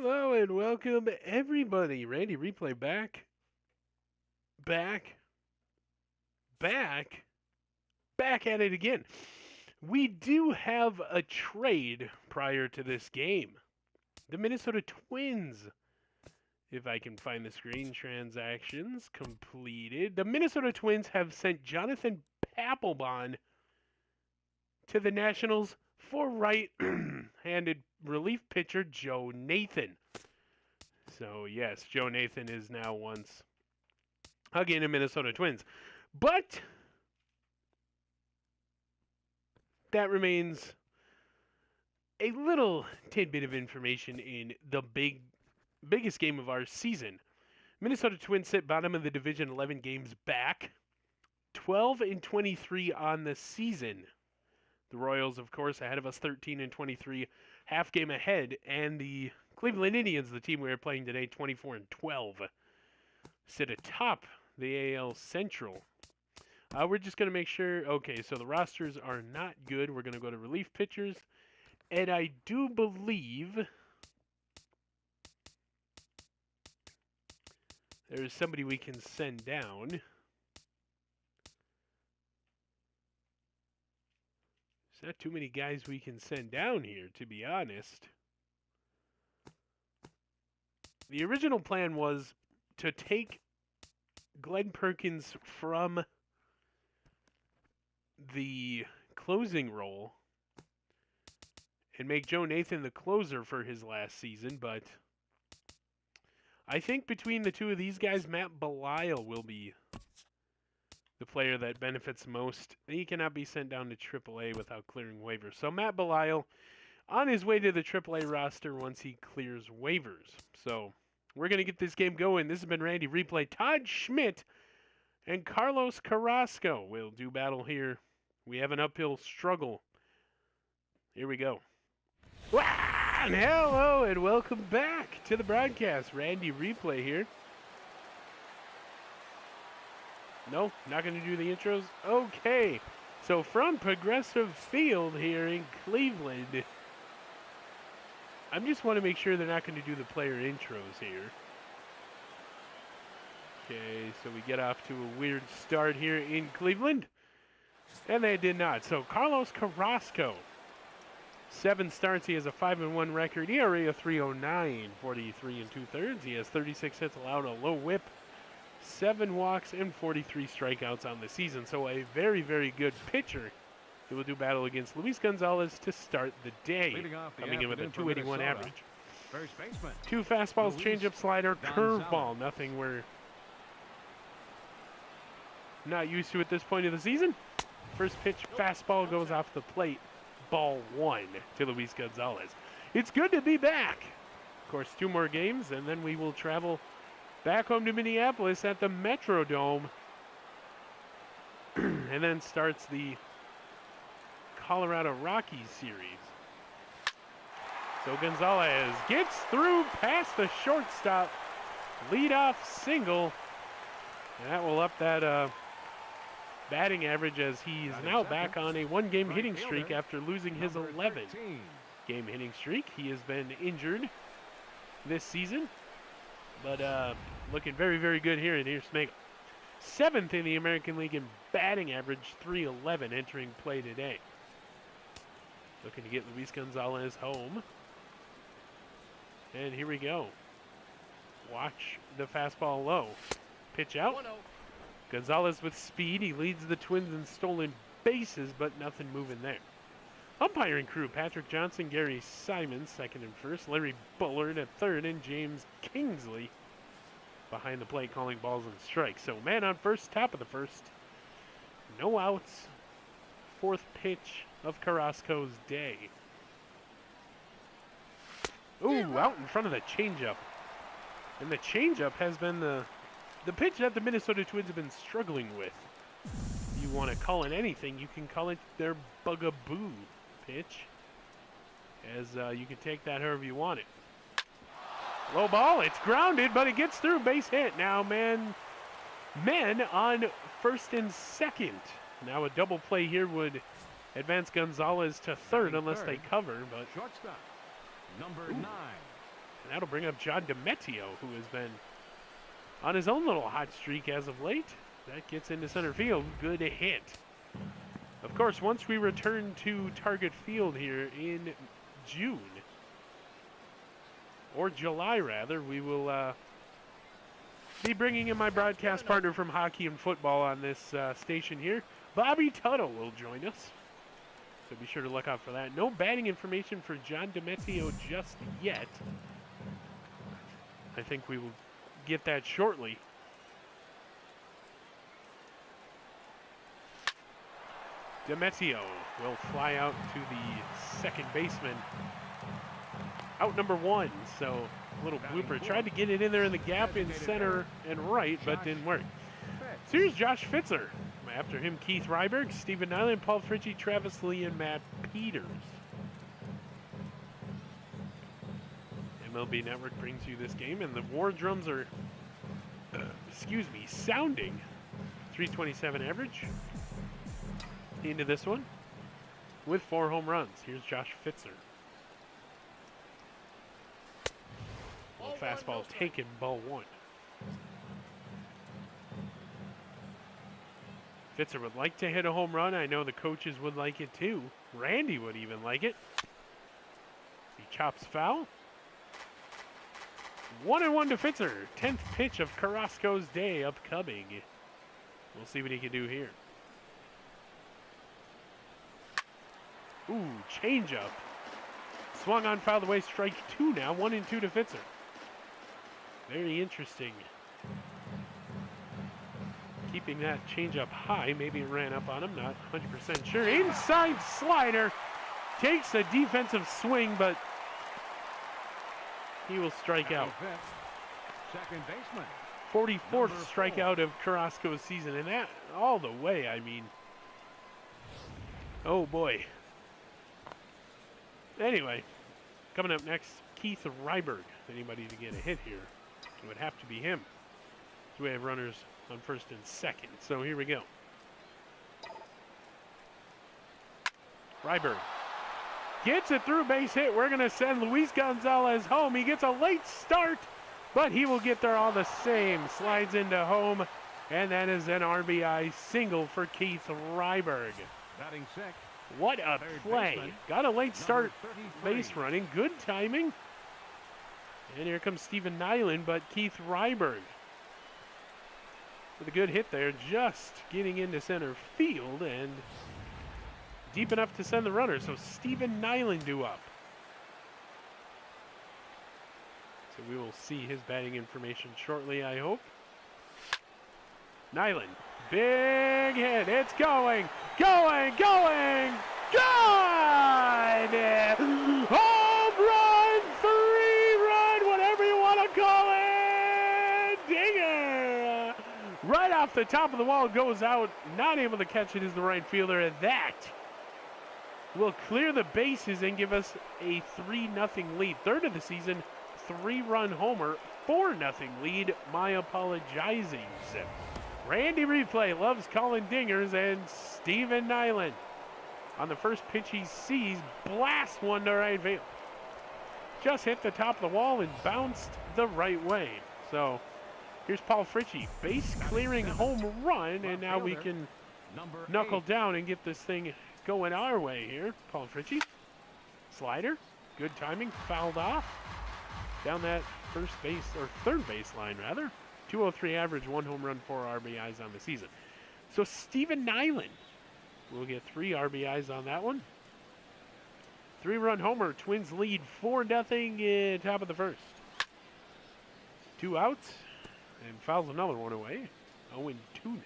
Hello and welcome everybody. Randy Replay back, back, back at it again. We do have a trade prior to this game. The Minnesota Twins, if I can find the screen, transactions completed. The Minnesota Twins have sent Jonathan Papelbon to the Nationals for right-handed relief pitcher Joe Nathan. So, yes, Joe Nathan is now once again a Minnesota Twins. But that remains a little tidbit of information in the biggest game of our season. Minnesota Twins sit bottom of the division 11 games back, 12-23 on the season. The Royals, of course, ahead of us 13-23, half game ahead, and the Cleveland Indians, the team we are playing today, 24-12, sit atop the AL Central. We're just going to make sure, okay, so the rosters are not good. We're going to go to relief pitchers, and I do believe there's somebody we can send down. There's not too many guys we can send down here, to be honest. The original plan was to take Glenn Perkins from the closing role and make Joe Nathan the closer for his last season, but I think between the two of these guys, Matt Belisle will be the player that benefits most. He cannot be sent down to AAA without clearing waivers. So Matt Belisle on his way to the AAA roster once he clears waivers. So we're going to get this game going. This has been Randy Replay. Todd Schmidt and Carlos Carrasco will do battle here. We have an uphill struggle. Here we go. And hello and welcome back to the broadcast. Randy Replay here. No, not going to do the intros? Okay. So from Progressive Field here in Cleveland, I just want to make sure they're not going to do the player intros here. Okay, so we get off to a weird start here in Cleveland. And they did not. So Carlos Carrasco, 7 starts. He has a 5-1 record, ERA of 3.09, 43 2/3. He has 36 hits allowed, a low whip, 7 walks, and 43 strikeouts on the season. So a very, very good pitcher who will do battle against Luis Gonzalez to start the day. Coming in with a 281 average. First baseman. 2 fastballs, changeup, slider, curveball. Nothing we're not used to at this point of the season. First pitch, fastball goes off the plate. Ball 1 to Luis Gonzalez. It's good to be back. Of course, 2 more games, and then we will travel back home to Minneapolis at the Metrodome. And then starts the Colorado Rockies series. So Gonzalez gets through past the shortstop. Leadoff single. And that will up that batting average as he's now back on a 1-game hitting streak after losing his 11-game hitting streak. He has been injured this season, but looking very, very good here. And here's Smigel. 7th in the American League in batting average, 311 entering play today. Looking to get Luis Gonzalez home. And here we go. Watch the fastball low. Pitch out. Gonzalez with speed. He leads the Twins in stolen bases, but nothing moving there. Umpiring crew, Patrick Johnson, Gary Simon, 2nd and 1st. Larry Bullard at 3rd, and James Kingsley behind the plate calling balls and strikes. So man on first, top of the 1st. No outs. 4th pitch of Carrasco's day. Ooh, out in front of the changeup. And the changeup has been the pitch that the Minnesota Twins have been struggling with. If you want to call it anything, you can call it their bugaboo pitch. As you can take that however you want it. Low ball, it's grounded, but it gets through, base hit. Now men on 1st and 2nd. Now a double play here would advance Gonzalez to 3rd unless they cover, but Shortstop, number 9. And that'll bring up John DeMettio, who has been on his own little hot streak as of late. That gets into center field. Good hit. Of course, once we return to Target Field here in June, or July rather, we will be bringing in my broadcast partner from hockey and football on this station here. Bobby Tuttle will join us. So be sure to look out for that. No batting information for John DeMettio just yet. I think we will get that shortly. DeMettio will fly out to the second baseman. Out number 1, so a little blooper. Tried to get it in there in the gap in center and right, but didn't work. So here's Josh Fitzer. After him, Keith Ryberg, Stephen Nyland, Paul Fritchie, Travis Lee, and Matt Peters. MLB Network brings you this game, and the war drums are, sounding. 327 average into this one with 4 home runs. Here's Josh Fitzer. Fastball taken, ball 1. Fitzer would like to hit a home run. I know the coaches would like it too. Randy would even like it. He chops foul. 1-1 to Fitzer. 10th pitch of Carrasco's day upcoming. We'll see what he can do here. Ooh, changeup. Swung on, fouled away, strike 2 now. 1-2 to Fitzer. Very interesting. Keeping that changeup high. Maybe it ran up on him. Not 100% sure. Inside slider. Takes a defensive swing, but he will strike out. Second baseman. 44th strikeout of Carrasco's season. And that all the way, I mean. Oh, boy. Anyway, coming up next, Keith Ryberg. Anybody to get a hit here? It would have to be him. So we have runners on first and second. So here we go. Ryberg gets it through, base hit. We're going to send Luis Gonzalez home. He gets a late start, but he will get there all the same. Slides into home, and that is an RBI single for Keith Ryberg. Batting sixth. What a play. Got a late start base running. Good timing. And here comes Stephen Nyland, but Keith Ryberg with a good hit there, just getting into center field and deep enough to send the runner. So Stephen Nyland due up. So we will see his batting information shortly, I hope. Nyland, big hit. It's going, going, going. Good! Home run, 3-run, whatever you want to call it. Dinger! Right off the top of the wall, goes out. Not able to catch it is the right fielder, and that will clear the bases and give us a 3-0 lead. Third of the season, 3-run homer, 4-0 lead. My apologizings. Randy Replay loves calling dingers, and Stephen Nyland on the first pitch he sees, blast one to right field. Just hit the top of the wall and bounced the right way. So here's Paul Fritchie, base clearing home run, and now we can knuckle down and get this thing going our way here. Paul Fritchie, slider, good timing, fouled off down that first base, or third base line rather. 203 average, 1 home run, 4 RBIs on the season. So Stephen Nyland will get 3 RBIs on that one. 3-run homer, Twins lead 4-0 top of the first. 2 outs, and fouls another one away. 0-2 now.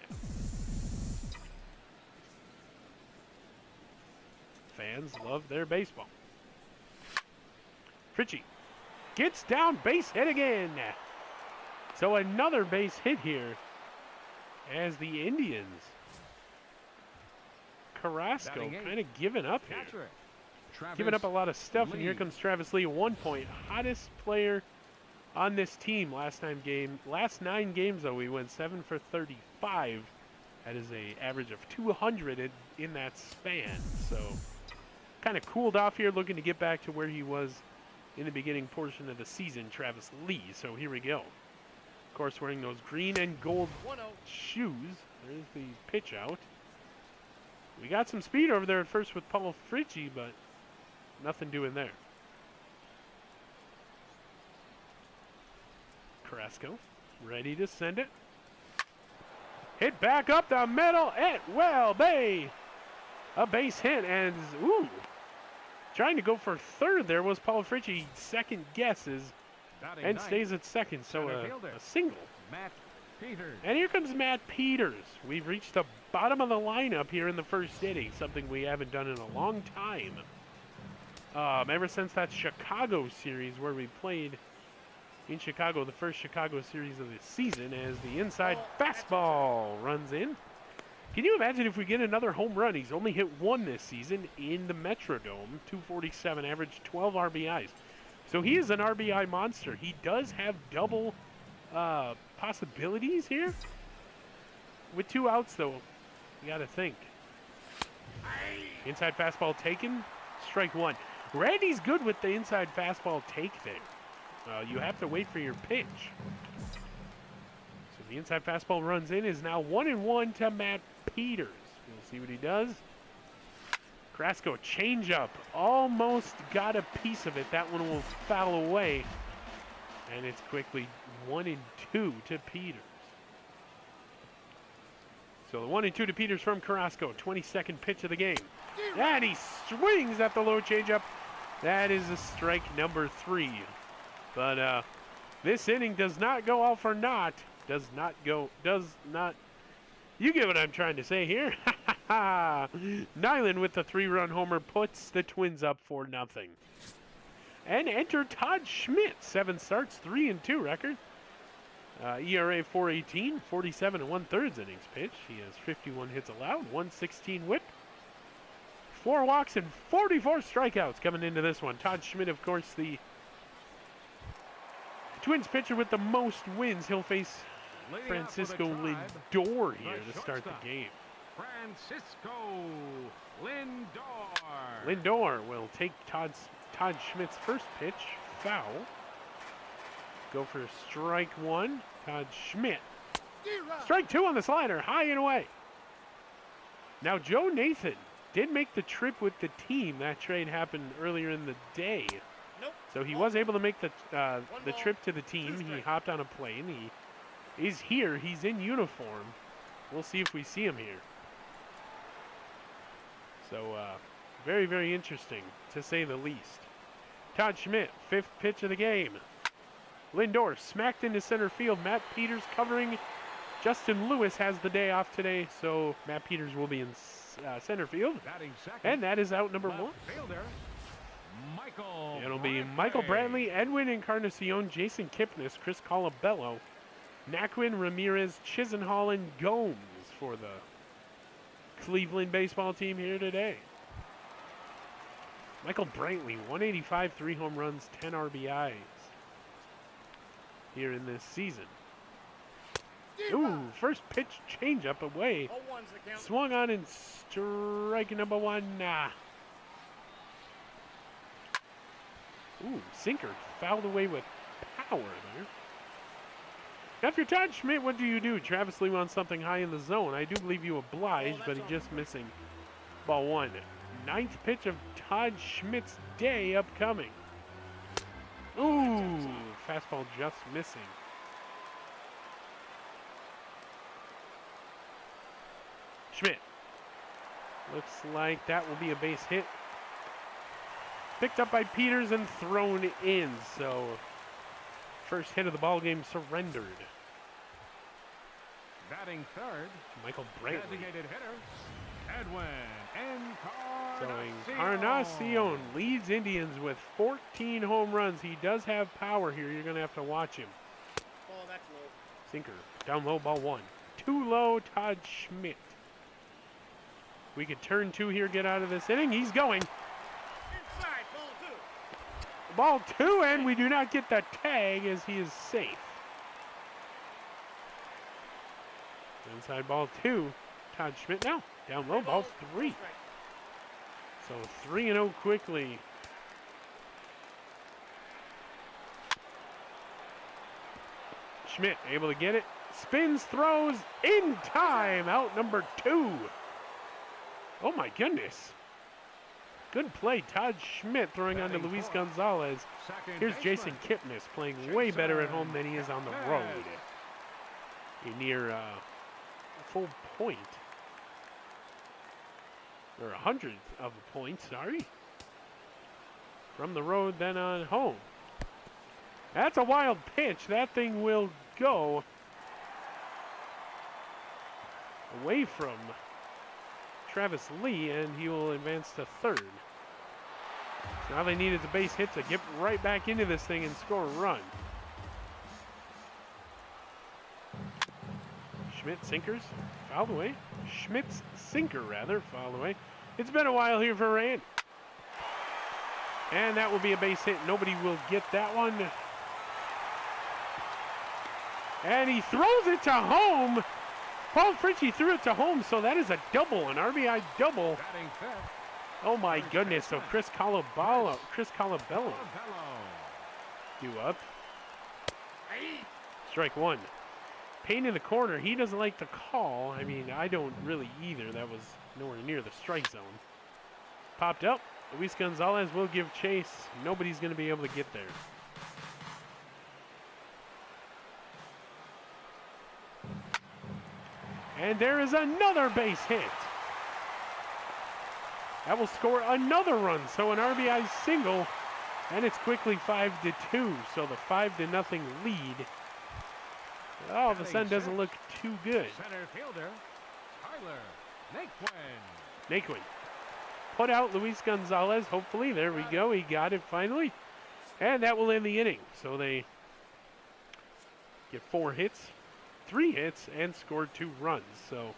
Fans love their baseball. Fritchie gets down, base hit again. So another base hit here as the Indians. Carrasco kind of giving up here. Giving up a lot of stuff, and here comes Travis Lee, 1 point. Hottest player on this team last 9 games, though, we went 7 for 35. That is an average of 200 in that span. So kind of cooled off here, looking to get back to where he was in the beginning portion of the season, Travis Lee. So here we go. Of course, wearing those green and gold shoes. There's the pitch out. We got some speed over there at first with Paul Fritchie, but nothing doing there. Carrasco, ready to send it. Hit back up the middle. It will be a base hit, and ooh, trying to go for third there was Paul Fritchie. Second guesses and stays at second, so a single. Matt Peters. And here comes Matt Peters. We've reached the bottom of the lineup here in the first inning, something we haven't done in a long time. Ever since that Chicago series where we played in Chicago, the first Chicago series of the season, as the inside fastball runs in. Can you imagine if we get another home run? He's only hit one this season in the Metrodome, 247 average, 12 RBIs. So he is an RBI monster. He does have double possibilities here. With 2 outs, though, you got to think. Inside fastball taken, strike 1. Randy's good with the inside fastball take there. You have to wait for your pitch. So the inside fastball runs in, is now 1-1 to Matt Peters. We'll see what he does. Carrasco, changeup, almost got a piece of it. That one will foul away. And it's quickly 1-2 to Peters. So the 1-2 to Peters from Carrasco. 22nd pitch of the game. And he swings at the low changeup. That is a strike number 3. But this inning does not go out for naught. Does not. You get what I'm trying to say here. Nyland with the 3-run homer puts the Twins up 4-0. And enter Todd Schmidt. 7 starts, 3-2 record. ERA 4.18, 47 1/3 innings pitched. He has 51 hits allowed, 116 whip, 4 walks, and 44 strikeouts coming into this one. Todd Schmidt, of course, the Twins pitcher with the most wins. He'll face Francisco Lindor here to start the game. Francisco Lindor. Lindor will take Todd Schmidt's first pitch, foul. Go for strike 1. Todd Schmidt. Strike 2 on the slider, high and away. Now Joe Nathan did make the trip with the team. That trade happened earlier in the day. So he was able to make the trip to the team. He hopped on a plane. He is here. He's in uniform. We'll see if we see him here. So very, very interesting, to say the least. Todd Schmidt, 5th pitch of the game. Lindor smacked into center field. Matt Peters covering. Justin Lewis has the day off today, so Matt Peters will be in center field. And that is out number 1. It'll be Michael Bradley, Edwin Encarnacion, Jason Kipnis, Chris Colabello, Naquin, Ramirez, Chisenhall, and Gomes for the Cleveland baseball team here today. Michael Brantley, 185, 3 home runs, 10 RBIs here in this season. Ooh, first pitch changeup away. Swung on and strike number 1. Ooh, sinker fouled away with power there. Now, if you're Todd Schmidt, what do? Travis Lee wants something high in the zone. I do believe you oblige, but he's just missing ball 1. 9th pitch of Todd Schmidt's day upcoming. Ooh, fastball just missing. Schmidt. Looks like that will be a base hit. Picked up by Peters and thrown in. So, first hit of the ball game surrendered. Batting third, Michael Brantley. Designated hitter, Edwin So Encarnacion leads Indians with 14 home runs. He does have power here. You're going to have to watch him. Oh, that's low. Sinker. Down low, ball 1. Too low, Todd Schmidt. We could turn 2 here, get out of this inning. He's going. Inside, Ball 2, and we do not get the tag as he is safe. Inside ball 2, Todd Schmidt now. Down low, ball 3. So 3-0 quickly. Schmidt able to get it. Spins, throws, in time. Out number 2. Oh my goodness. Good play. Todd Schmidt throwing onto Luis Gonzalez. Here's Jason Kipnis playing way better at home than he is on the road. A near full point. Or 100th of a point, sorry. From the road, then on home. That's a wild pitch. That thing will go away from Travis Lee, and he will advance to third. So all they need is a base hit to get right back into this thing and score a run. Schmidt sinkers, fouled away. Schmidt's sinker, rather, fouled away. It's been a while here for Rand. And that will be a base hit. Nobody will get that one. And he throws it to home. Paul Fritchie threw it to home, so that is a double, an RBI double. Oh my goodness, so Chris Colabello due up. Strike 1. Payne in the corner, he doesn't like the call. I mean, I don't really either. That was nowhere near the strike zone. Popped up. Luis Gonzalez will give chase. Nobody's going to be able to get there. And there is another base hit. That will score another run. So an RBI single, and it's quickly 5-2. So the 5-0 lead all of a sudden doesn't look too good. Center fielder, Tyler Naquin put out Luis Gonzalez. Hopefully, there we go. He got it finally. And that will end the inning. So they get 3 hits, and scored 2 runs. So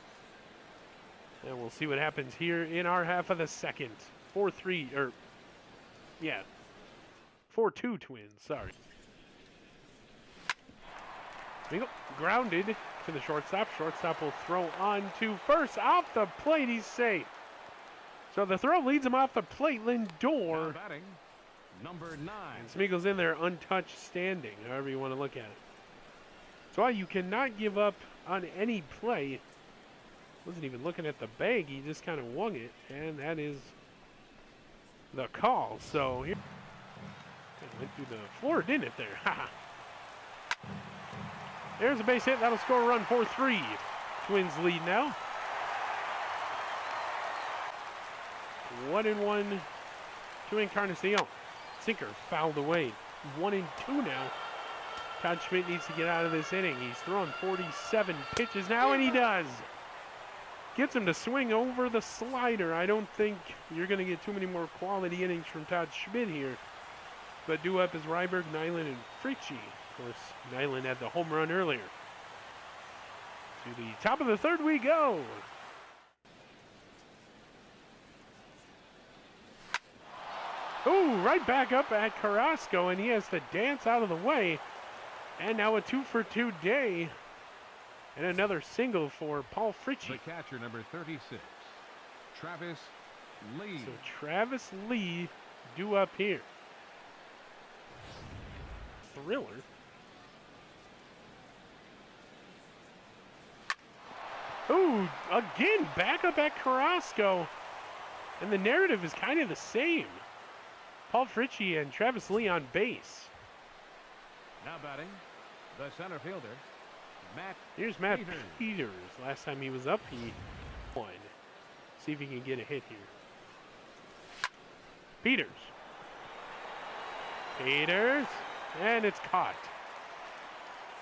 and we'll see what happens here in our half of the second. 4-2 Twins, sorry. Bingo, grounded to the shortstop. Shortstop will throw on to first. Off the plate, he's safe. So the throw leads him off the plate. Lindor. number 9. And Smeagol's in there untouched standing, however you want to look at it. So you cannot give up on any play. Wasn't even looking at the bag. He just kind of wung it. And that is the call. So here. Went through the floor, didn't it there? There's a base hit. That'll score a run. 4-3. Twins lead now. 1-1 to Encarnacion. Sinker fouled away. 1-2 now. Todd Schmidt needs to get out of this inning. He's thrown 47 pitches now, and he does. Gets him to swing over the slider. I don't think you're going to get too many more quality innings from Todd Schmidt here. But due up is Ryberg, Nyland, and Fritchie. Of course, Nyland had the home run earlier. To the top of the third we go. Ooh, right back up at Carrasco, and he has to dance out of the way. And now a 2-for-2 day. And another single for Paul Fritchie. The catcher, number 36, Travis Lee. So Travis Lee due up here. Thriller. Ooh, again, back up at Carrasco. And the narrative is kind of the same. Paul Fritchie and Travis Lee on base. Now batting, the center fielder, Here's Matt Peters. Last time he was up, he won. See if he can get a hit here. Peters. And it's caught.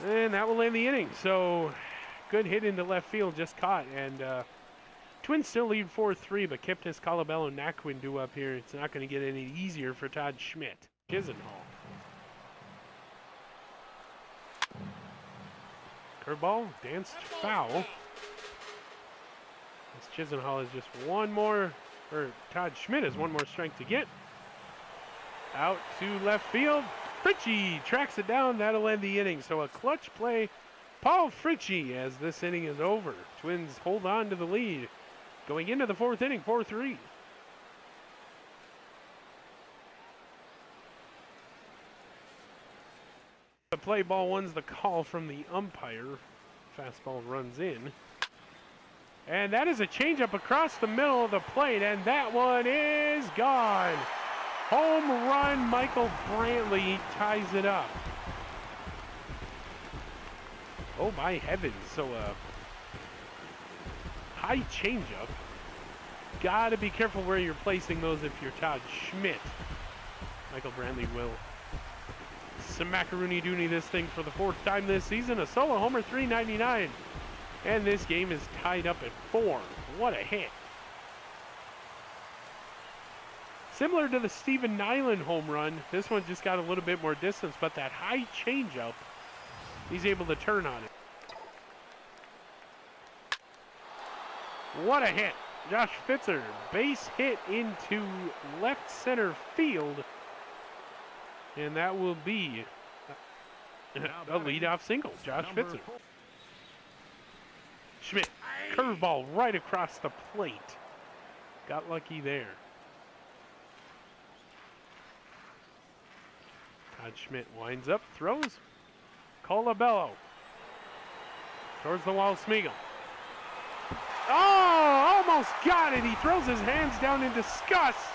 And that will end the inning. So, good hit into left field, just caught. And Twins still lead 4-3, but Kipnis, Colabello, Naquin due up here. It's not going to get any easier for Todd Schmidt. Chisenhall. Curveball, danced foul. This Chisenhall is just one more, or Todd Schmidt has one more strike to get. Out to left field. Fritchie tracks it down. That'll end the inning. So a clutch play. Paul Fritchie as this inning is over. Twins hold on to the lead. Going into the fourth inning, 4-3. The play ball one's the call from the umpire. Fastball runs in. And that is a changeup across the middle of the plate, and that one is gone. Home run, Michael Brantley ties it up. Oh my heavens, so high changeup. Gotta be careful where you're placing those if you're Todd Schmidt. Michael Brantley will macaroni dooney this thing for the 4th time this season. A solo homer, 399. And this game is tied up at 4. What a hit. Similar to the Steven Nyland home run, this one just got a little bit more distance, but that high changeup, he's able to turn on it. What a hit. Josh Fitzer, base hit into left center field. And that will be a leadoff single. Josh Fitzer. Schmidt, curveball right across the plate. Got lucky there. Todd Schmidt winds up, throws. Colabello. Towards the wall, Smeagol. Oh, almost got it. He throws his hands down in disgust.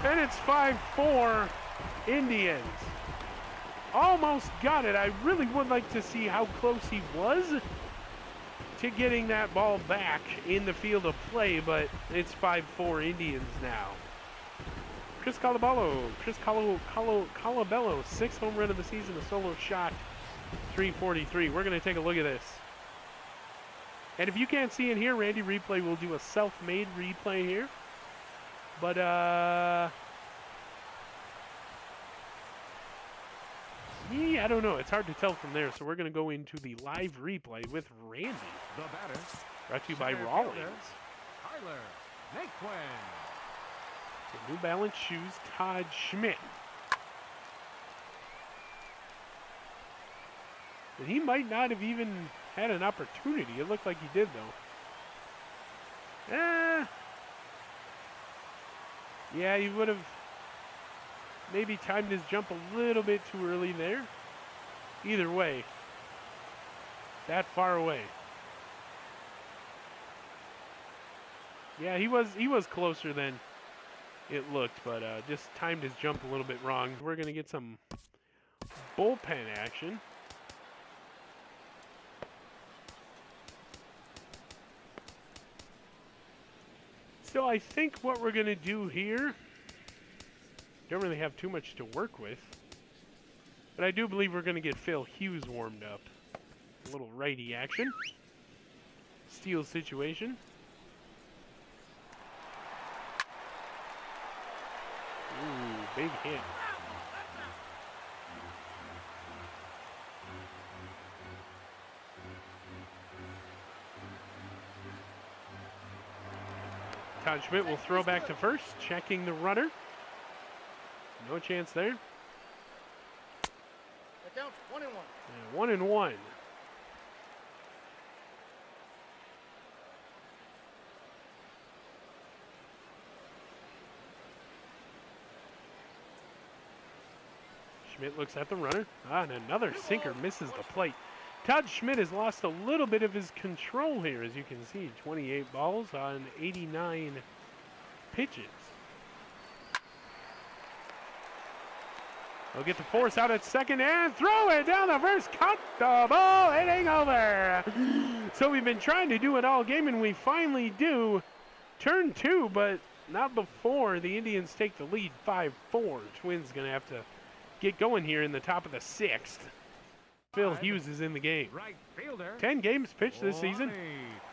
And it's 5-4 Indians. Almost got it. I really would like to see how close he was to getting that ball back in the field of play, but it's 5-4 Indians now. Chris Colabello, 6th home run of the season, a solo shot, 343. We're going to take a look at this. And if you can't see it here, Randy Replay will do a self-made replay here. But, yeah, I don't know. It's hard to tell from there, so we're going to go into the live replay with Randy. The batter. Brought to you by Rawlings. Tyler Naquin. The New Balance shoes, Todd Schmidt. And he might not have even had an opportunity. It looked like he did, though. Yeah, he would have maybe timed his jump a little bit too early there. Either way, that far away. Yeah, he was closer than it looked, but just timed his jump a little bit wrong. We're going to get some bullpen action. So I think what we're going to do here, don't really have too much to work with, but I do believe we're going to get Phil Hughes warmed up. A little righty action. Steal situation. Ooh, big hit. Todd Schmidt will throw back to first, checking the runner. No chance there. That counts 1-1. And 1-1. Schmidt looks at the runner. And another sinker misses the plate. Todd Schmidt has lost a little bit of his control here, as you can see. 28 balls on 89 pitches. He'll get the force out at second and throw it down the first. Cut the ball, hitting over. So we've been trying to do it all game, and we finally do. Turn 2, but not before the Indians take the lead 5-4. Twins going to have to get going here in the top of the 6th. Phil Hughes is in the game. Right fielder. 10 games pitched this season.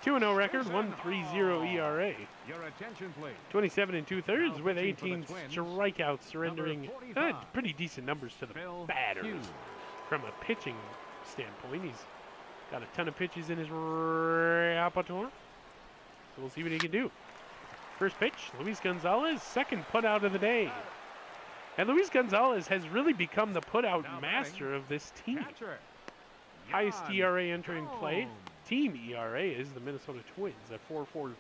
2-0 record, 1.30 ERA. Your attention, please. 27 and 2/3 Now with pitching for the 18 Twins, strikeouts, surrendering number 45, pretty decent numbers to the Phil batters. Hughes. From a pitching standpoint, he's got a ton of pitches in his repertoire. So we'll see what he can do. First pitch, Luis Gonzalez, second putout of the day. And Luis Gonzalez has really become the putout master of this team. Catcher. Highest Jan ERA entering play. Gomes. Team ERA is the Minnesota Twins at 4.40.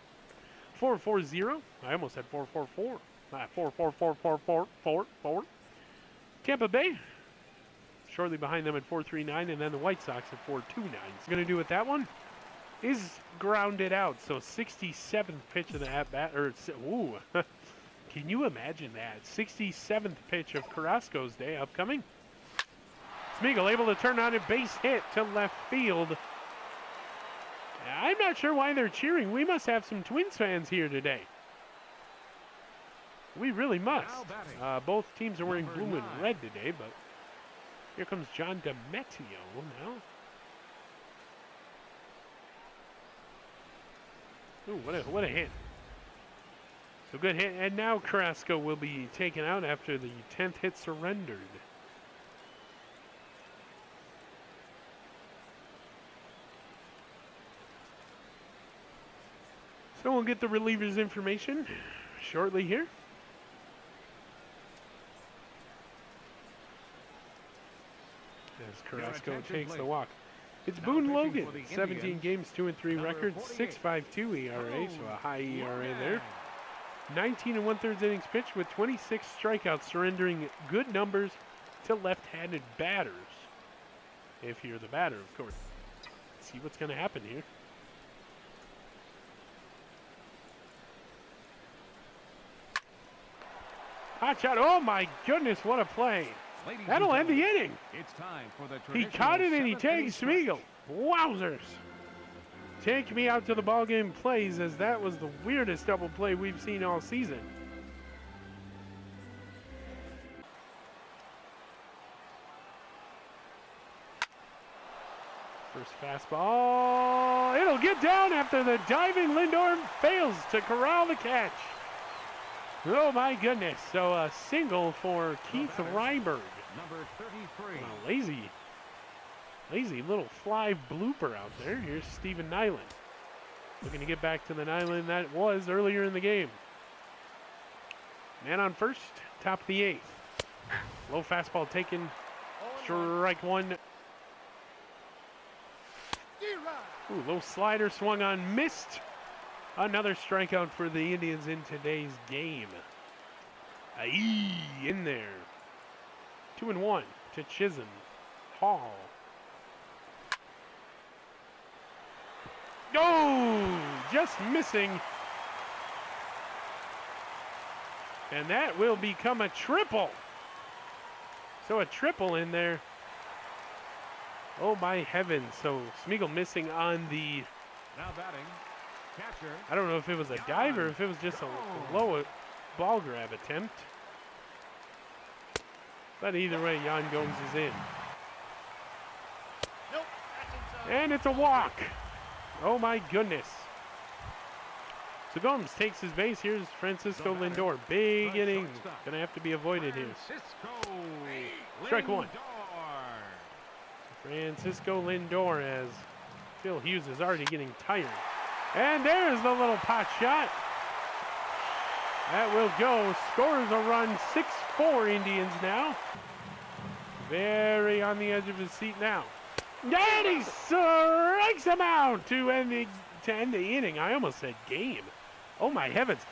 I almost had 4.44. 4.44. Tampa Bay. shortly behind them at 4.39, and then the White Sox at 4.29. What's going to do with that one is grounded out. So 67th pitch of the at-bat, or, ooh, can you imagine that? 67th pitch of Carrasco's day upcoming. Smeagol able to turn on a base hit to left field. I'm not sure why they're cheering. We must have some Twins fans here today. We really must. Both teams are wearing blue and red today, but here comes John DeMettio now. Ooh, what a hit. So good hit, and now Carrasco will be taken out after the 10th hit surrendered. So we'll get the relievers' information shortly here. As Carrasco takes the walk. It's Boone Logan, 17 games, 2-3 record, 6.52 ERA, so a high ERA there. 19 1/3 innings pitched with 26 strikeouts, surrendering good numbers to left-handed batters. If you're the batter, of course. Let's see what's going to happen here. Hot shot. Oh my goodness, what a play. That'll end the inning. It's time for the He caught it and he tags Smeagol. Wowzers. Take me out to the ballgame plays, as that was the weirdest double play we've seen all season. First fastball. It'll get down after the diving Lindor fails to corral the catch. Oh my goodness. So a single for Keith Ryberg. Number 33. Lazy little fly blooper out there. Here's Steven Nyland. Looking to get back to the Nyland that was earlier in the game. Man on first, top of the 8th. Low fastball taken. Strike one. Ooh, low slider swung on, missed. Another strikeout for the Indians in today's game. Aye, in there. 2-1 to Chisholm. Hall. Oh, just missing. And that will become a triple. So a triple in there. Oh my heavens. So Smeagol missing on the... Now batting. Catcher. I don't know if it was a dive or if it was just a low ball grab attempt. But either way, Yan Gomes is in. Nope, that's inside. And it's a walk. Oh my goodness. So Gomes takes his base. Here's Francisco Lindor. Big inning. Gonna have to be avoided here. Strike one. Francisco Lindor, as Phil Hughes is already getting tired. And there's the little pot shot. That will go. Scores a run. 6-4 Indians now. Very on the edge of his seat now. And he strikes him out to end the inning. I almost said game. Oh my heavens.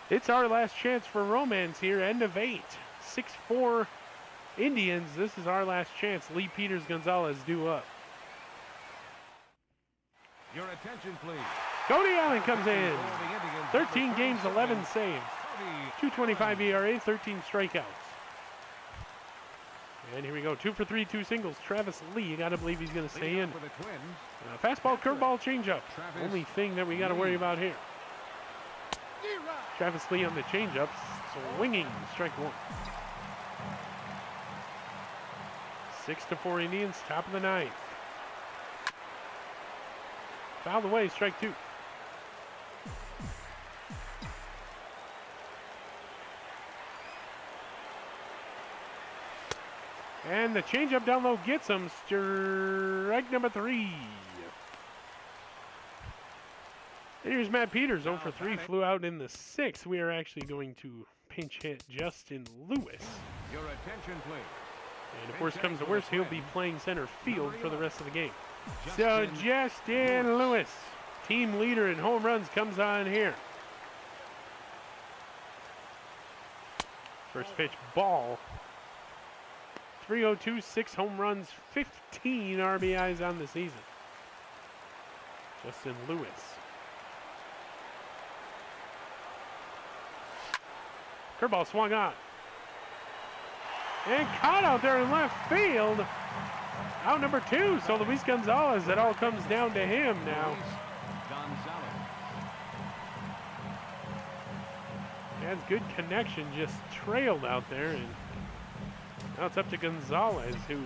It's our last chance for romance here. End of 8. 6-4 Indians. This is our last chance. Lee Peters Gonzalez due up. Your attention, please. Cody Allen comes in. 13 games, 11 saves. 2.25 ERA, 13 strikeouts. And here we go. 2 for 3, 2 singles. Travis Lee, you got to believe he's going to stay in. Fastball, curveball, changeup. Only thing that we got to worry about here. Travis Lee on the changeup. Swinging, strike one. 6-4 Indians, top of the 9th. Fouled away, strike 2. And the changeup down low gets him. Strike number 3. And here's Matt Peters, 0 for 3, flew out in the 6th. We are actually going to pinch hit Justin Lewis. Your attention, please. And if worse comes to worse, he'll be playing center field for the rest of the game. So Justin Lewis, team leader in home runs, comes on here. First pitch, ball. .302, 6 home runs, 15 RBIs on the season. Justin Lewis. Curveball swung on. And caught out there in left field. Out number 2, so Luis Gonzalez, it all comes down to him now. Has good connection, just trailed out there, and now it's up to Gonzalez, who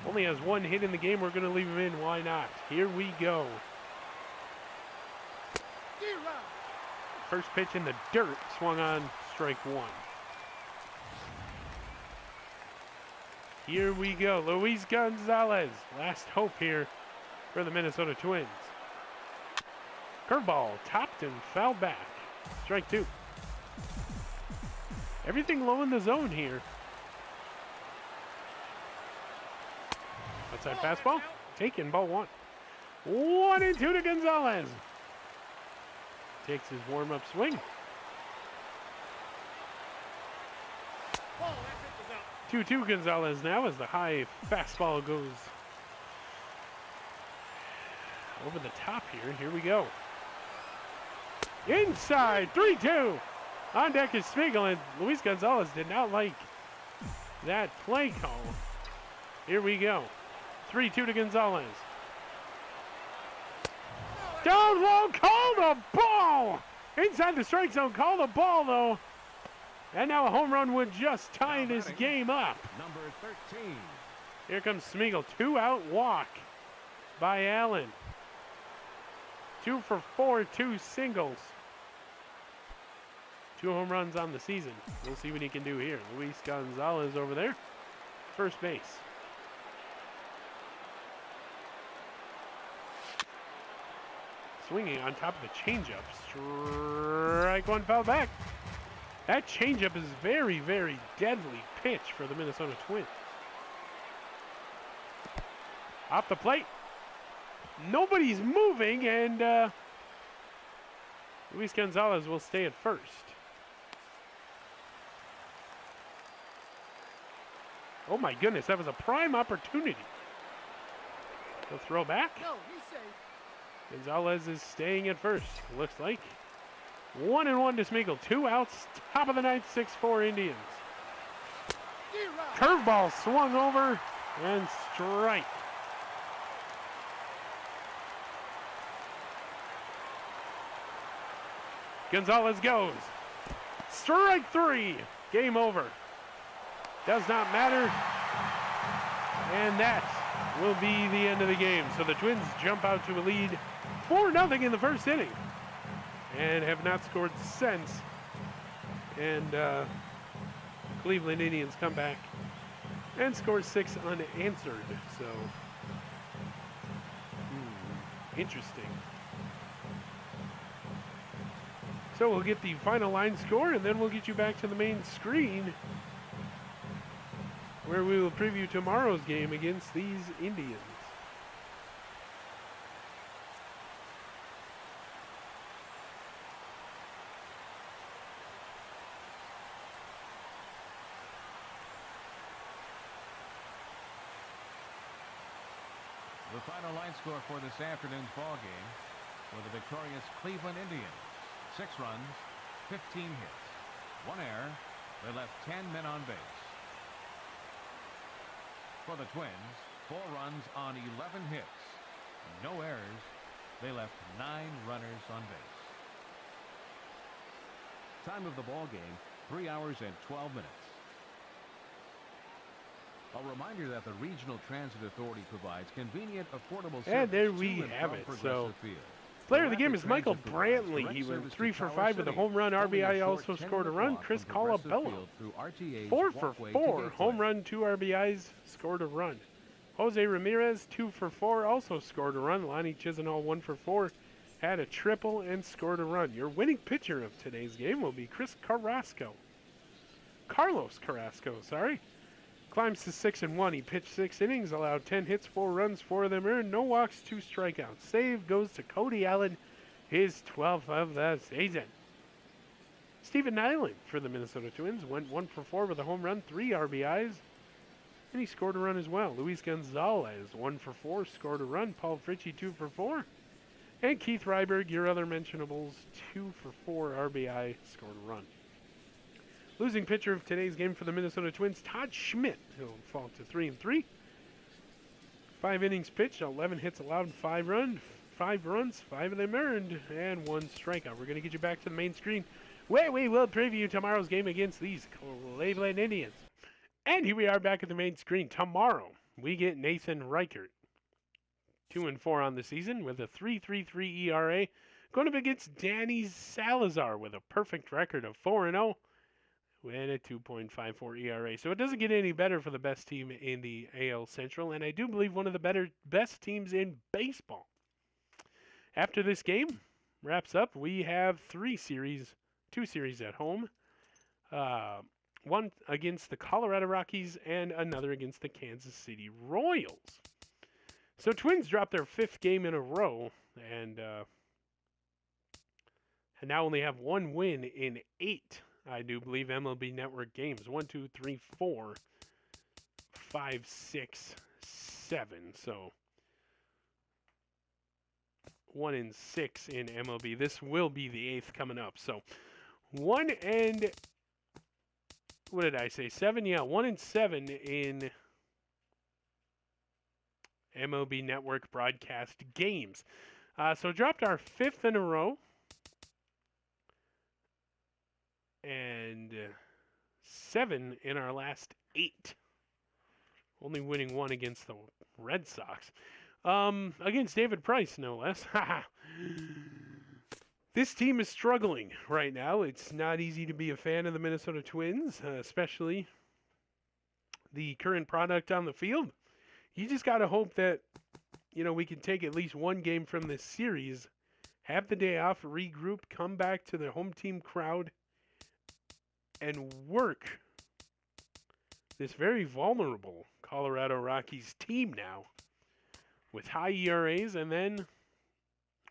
only has 1 hit in the game. We're going to leave him in. Why not? Here we go. First pitch in the dirt, swung on, strike 1. Here we go. Luis Gonzalez, last hope here for the Minnesota Twins. Curveball, topped and fouled back. Strike 2. Everything low in the zone here. Outside fastball, taken, ball 1. 1-2 to Gonzalez. Takes his warm-up swing. 2-2 Gonzalez now as the high fastball goes over the top here. Here we go. Inside, 3-2. On deck is Spiegel, and Luis Gonzalez did not like that play call. Here we go. 3-2 to Gonzalez. Down low, call the ball! Inside the strike zone, call the ball though. And now a home run would just tie this game up. Number 13. Here comes Smeagol. 2-out walk by Allen. 2 for 4, 2 singles. 2 home runs on the season. We'll see what he can do here. Luis Gonzalez over there. First base. Swinging on top of the changeup. Strike 1, foul back. That changeup is very, very deadly pitch for the Minnesota Twins. Off the plate. Nobody's moving, and Luis Gonzalez will stay at first. Oh my goodness, that was a prime opportunity. He'll throw back. No, he's safe. Gonzalez is staying at first, looks like. 1-1 to Smeagol. 2 outs, top of the ninth, 6-4 Indians. Curveball swung over and strike. Gonzalez goes. Strike 3. Game over. Does not matter. And that will be the end of the game. So the Twins jump out to a lead 4-0 in the first inning. And have not scored since. And Cleveland Indians come back and score 6 unanswered. So, interesting. So we'll get the final line score, and then we'll get you back to the main screen, where we will preview tomorrow's game against these Indians. The final line score for this afternoon's ball game for the victorious Cleveland Indians. 6 runs, 15 hits, 1 error. They left 10 men on base. For the Twins, 4 runs on 11 hits, no errors. They left 9 runners on base. Time of the ball game, 3 hours and 12 minutes. A reminder that the Regional Transit Authority provides convenient, affordable service. And there we have it. So, player of the game is Michael Brantley. He went 3 for 5 with a home run. RBI also scored a run. Chris Colabello, 4 for 4. Home run, 2 RBIs, scored a run. Jose Ramirez, 2 for 4, also scored a run. Lonnie Chisenhall, 1 for 4, had a triple and scored a run. Your winning pitcher of today's game will be Carlos Carrasco, sorry. Climbs to 6-1. He pitched 6 innings, allowed 10 hits, 4 runs, 4 of them earned, no walks, 2 strikeouts. Save goes to Cody Allen, his 12th of the season. Steven Nyland for the Minnesota Twins went 1 for 4 with a home run, 3 RBIs, And he scored a run as well. Luis Gonzalez, 1 for 4, scored a run. Paul Fritchie, 2 for 4. And Keith Ryberg, your other mentionables, 2 for 4 RBI, scored a run. Losing pitcher of today's game for the Minnesota Twins, Todd Schmidt. He'll fall to 3-3. 5 innings pitched, 11 hits allowed, 5 runs, 5 of them earned, and 1 strikeout. We're going to get you back to the main screen where we will preview tomorrow's game against these Cleveland Indians. And here we are back at the main screen. Tomorrow, we get Nathan Reichert. 2-4 on the season with a 3.33 ERA. Going up against Danny Salazar with a perfect record of 4-0 and a 2.54 ERA. So it doesn't get any better for the best team in the AL Central, and I do believe one of the best teams in baseball. After this game wraps up, we have 2 series at home. One against the Colorado Rockies and another against the Kansas City Royals. So Twins dropped their 5th game in a row and now only have 1 win in 8, I do believe, MLB Network games. 1, 2, 3, 4, 5, 6, 7. So 1 in 6 in MLB. This will be the 8th coming up. So 1 and... what did I say? 7? Yeah, 1 and 7 in MLB Network broadcast games. So dropped our 5th in a row. And 7 in our last 8. Only winning 1 against the Red Sox. Against David Price, no less. This team is struggling right now. It's not easy to be a fan of the Minnesota Twins, especially the current product on the field. You just got to hope that, we can take at least 1 game from this series, have the day off, regroup, come back to the home team crowd, and work this very vulnerable Colorado Rockies team now with high ERAs, and then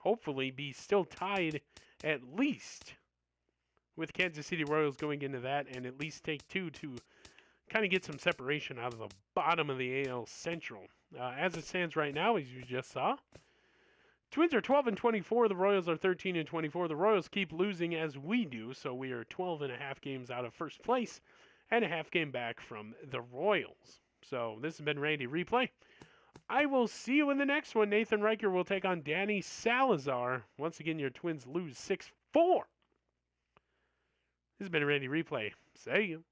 hopefully be still tied at least with Kansas City Royals going into that, and at least take 2 to kind of get some separation out of the bottom of the AL Central. As it stands right now, as you just saw, Twins are 12-24. The Royals are 13-24. The Royals keep losing as we do, so we are 12.5 games out of first place and a half game back from the Royals. So this has been Randy Replay. I will see you in the next one. Nathan Reichert will take on Danny Salazar. Once again, your Twins lose 6-4. This has been Randy Replay. See you.